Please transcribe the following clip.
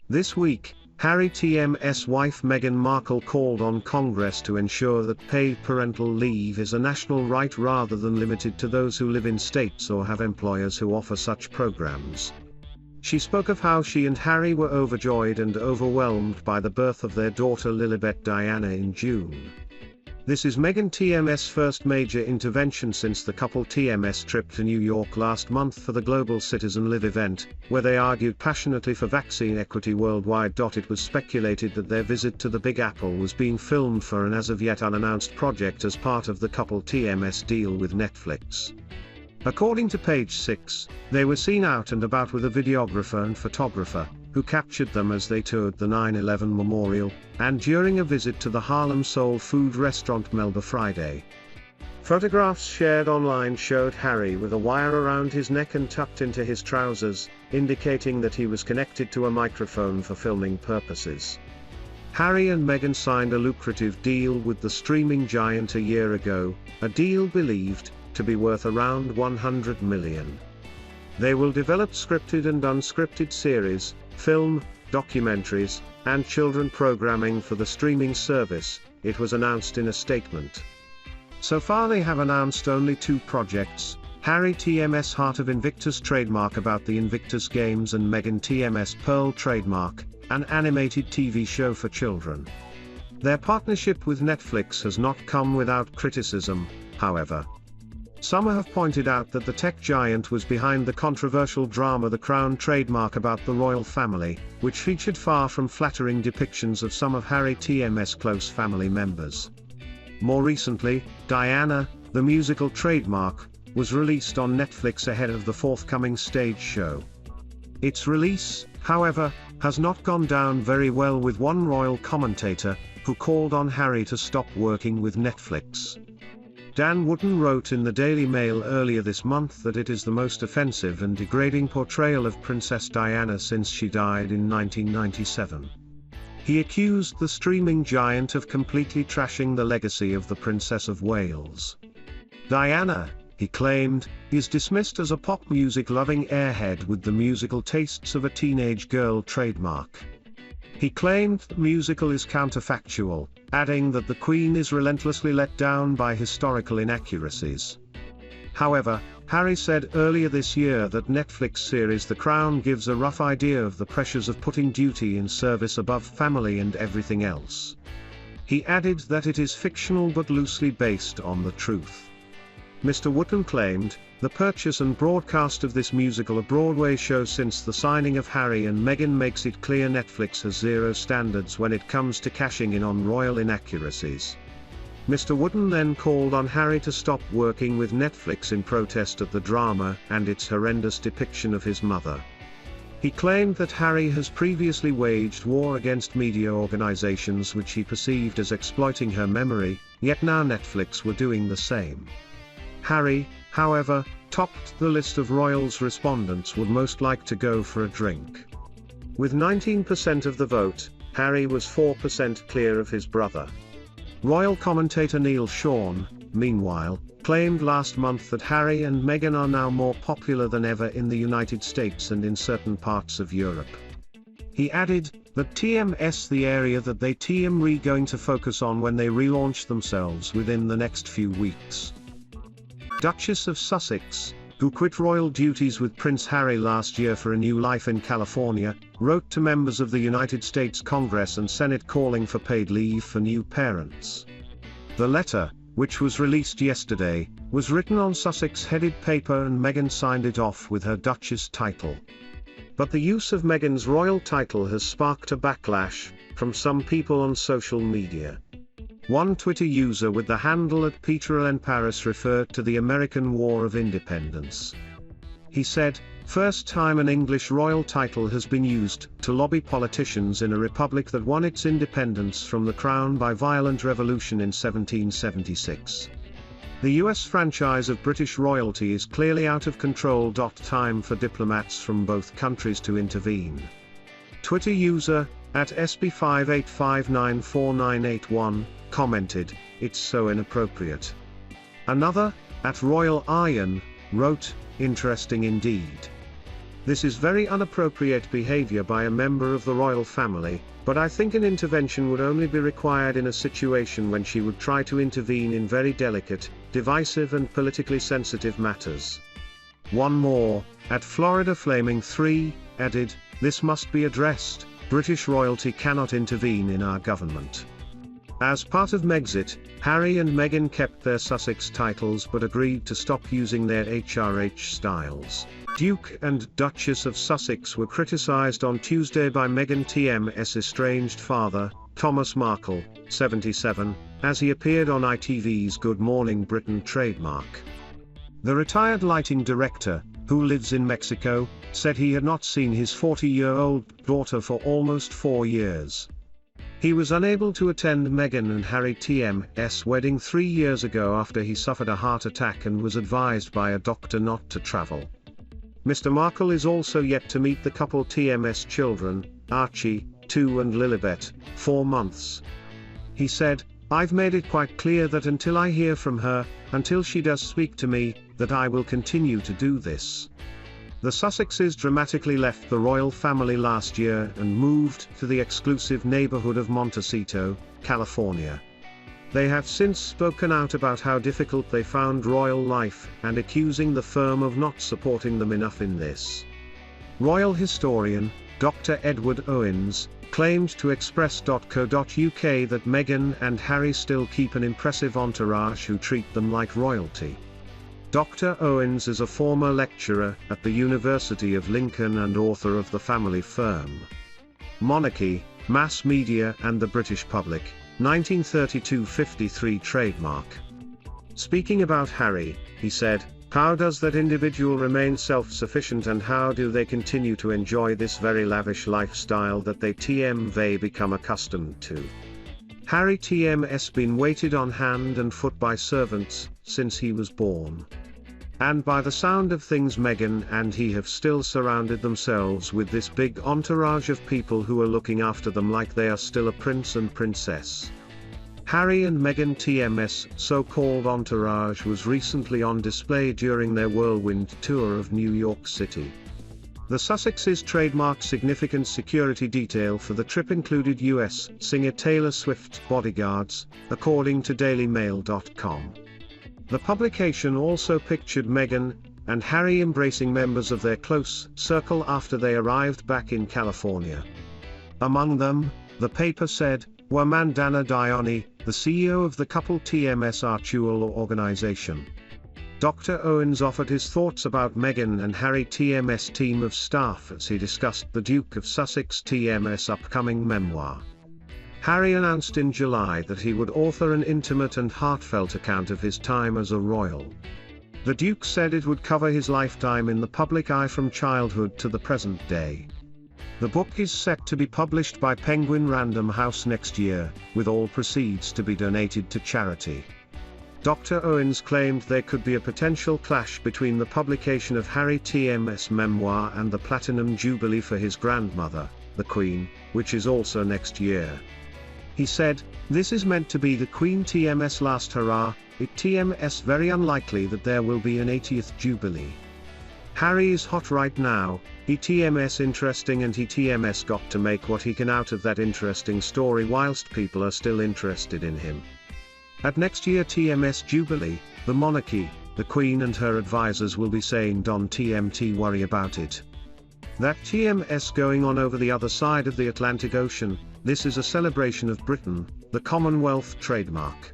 This week, Harry TM's wife Meghan Markle called on Congress to ensure that paid parental leave is a national right rather than limited to those who live in states or have employers who offer such programs. She spoke of how she and Harry were overjoyed and overwhelmed by the birth of their daughter Lilibet Diana in June. This is Meghan TM's first major intervention since the couple TM's trip to New York last month for the Global Citizen Live event, where they argued passionately for vaccine equity worldwide. It was speculated that their visit to the Big Apple was being filmed for an as of yet unannounced project as part of the couple TM's deal with Netflix. According to page 6, they were seen out and about with a videographer and photographer, who captured them as they toured the 9/11 memorial, and during a visit to the Harlem soul food restaurant Melba Friday. Photographs shared online showed Harry with a wire around his neck and tucked into his trousers, indicating that he was connected to a microphone for filming purposes. Harry and Meghan signed a lucrative deal with the streaming giant a year ago, a deal believed to be worth around $100 million. They will develop scripted and unscripted series, film, documentaries, and children programming for the streaming service, it was announced in a statement. So far they have announced only 2 projects, Harry TM's Heart of Invictus trademark about the Invictus Games and Meghan TM's Pearl trademark, an animated TV show for children. Their partnership with Netflix has not come without criticism, however. Some have pointed out that the tech giant was behind the controversial drama The Crown trademark about the royal family, which featured far from flattering depictions of some of Harry TM's close family members. More recently, Diana, the musical trademark, was released on Netflix ahead of the forthcoming stage show. Its release, however, has not gone down very well with one royal commentator, who called on Harry to stop working with Netflix. Dan Wootton wrote in the Daily Mail earlier this month that it is the most offensive and degrading portrayal of Princess Diana since she died in 1997. He accused the streaming giant of completely trashing the legacy of the Princess of Wales. Diana, he claimed, is dismissed as a pop music-loving airhead with the musical tastes of a teenage girl trademark. He claimed the musical is counterfactual, adding that the Queen is relentlessly let down by historical inaccuracies. However, Harry said earlier this year that Netflix series The Crown gives a rough idea of the pressures of putting duty in service above family and everything else. He added that it is fictional but loosely based on the truth. Mr. Wootton claimed, the purchase and broadcast of this musical a Broadway show since the signing of Harry and Meghan makes it clear Netflix has zero standards when it comes to cashing in on royal inaccuracies. Mr. Wootton then called on Harry to stop working with Netflix in protest at the drama and its horrendous depiction of his mother. He claimed that Harry has previously waged war against media organizations which he perceived as exploiting her memory, yet now Netflix were doing the same. Harry, however, topped the list of royals respondents would most like to go for a drink. With 19% of the vote, Harry was 4% clear of his brother. Royal commentator Neil Sean, meanwhile, claimed last month that Harry and Meghan are now more popular than ever in the United States and in certain parts of Europe. He added that TM's the area that they TM going to focus on when they relaunch themselves within the next few weeks. Duchess of Sussex, who quit royal duties with Prince Harry last year for a new life in California, wrote to members of the United States Congress and Senate calling for paid leave for new parents. The letter, which was released yesterday, was written on Sussex-headed paper and Meghan signed it off with her Duchess title. But the use of Meghan's royal title has sparked a backlash from some people on social media. One Twitter user with the handle @PeterLenParis referred to the American War of Independence. He said, "First time an English royal title has been used to lobby politicians in a republic that won its independence from the crown by violent revolution in 1776. The US franchise of British royalty is clearly out of control. Time for diplomats from both countries to intervene." Twitter user @SP58594981 commented, "It's so inappropriate." Another, @Royal Iron, wrote, "Interesting indeed." This is very inappropriate behavior by a member of the royal family, but I think an intervention would only be required in a situation when she would try to intervene in very delicate, divisive and politically sensitive matters. One more, at Florida Flaming 3, added, "This must be addressed. British royalty cannot intervene in our government." As part of Megxit, Harry and Meghan kept their Sussex titles but agreed to stop using their HRH styles. Duke and Duchess of Sussex were criticised on Tuesday by Meghan TM's estranged father, Thomas Markle, 77, as he appeared on ITV's Good Morning Britain trademark. The retired lighting director, who lives in Mexico, said he had not seen his 40-year-old daughter for almost 4 years. He was unable to attend Meghan and Harry TM's wedding 3 years ago after he suffered a heart attack and was advised by a doctor not to travel. Mr. Markle is also yet to meet the couple TM's children, Archie, 2 and Lilibet, 4 months. He said, "I've made it quite clear that until I hear from her, until she does speak to me, that I will continue to do this." The Sussexes dramatically left the royal family last year and moved to the exclusive neighborhood of Montecito, California. They have since spoken out about how difficult they found royal life and accusing the firm of not supporting them enough in this. Royal historian, Dr. Edward Owens, claimed to Express.co.uk that Meghan and Harry still keep an impressive entourage who treat them like royalty. Dr. Owens is a former lecturer at the University of Lincoln and author of The Family Firm. Monarchy, Mass Media and the British Public, 1932-53 trademark. Speaking about Harry, he said, "How does that individual remain self-sufficient and how do they continue to enjoy this very lavish lifestyle that they become accustomed to? Harry TM's been waited on hand and foot by servants, since he was born. And by the sound of things Meghan and he have still surrounded themselves with this big entourage of people who are looking after them like they are still a prince and princess." Harry and Meghan TM's so-called entourage was recently on display during their whirlwind tour of New York City. The Sussexes trademarked significant security detail for the trip included US singer Taylor Swift's bodyguards, according to DailyMail.com. The publication also pictured Meghan and Harry embracing members of their close circle after they arrived back in California. Among them, the paper said, were Mandana Diani, the CEO of the couple TM's Artual organization. Dr. Owens offered his thoughts about Meghan and Harry TM's team of staff as he discussed the Duke of Sussex TM's upcoming memoir. Harry announced in July that he would author an intimate and heartfelt account of his time as a royal. The Duke said it would cover his lifetime in the public eye from childhood to the present day. The book is set to be published by Penguin Random House next year, with all proceeds to be donated to charity. Dr. Owens claimed there could be a potential clash between the publication of Harry TM's memoir and the Platinum Jubilee for his grandmother, the Queen, which is also next year. He said, "This is meant to be the Queen TM's last hurrah, it TM's very unlikely that there will be an 80th Jubilee. Harry is hot right now, he TM's interesting and he TM's got to make what he can out of that interesting story whilst people are still interested in him. At next year TM's Jubilee, the monarchy, the Queen and her advisors will be saying don't TMT worry about it. That TM's going on over the other side of the Atlantic Ocean, this is a celebration of Britain, the Commonwealth trademark."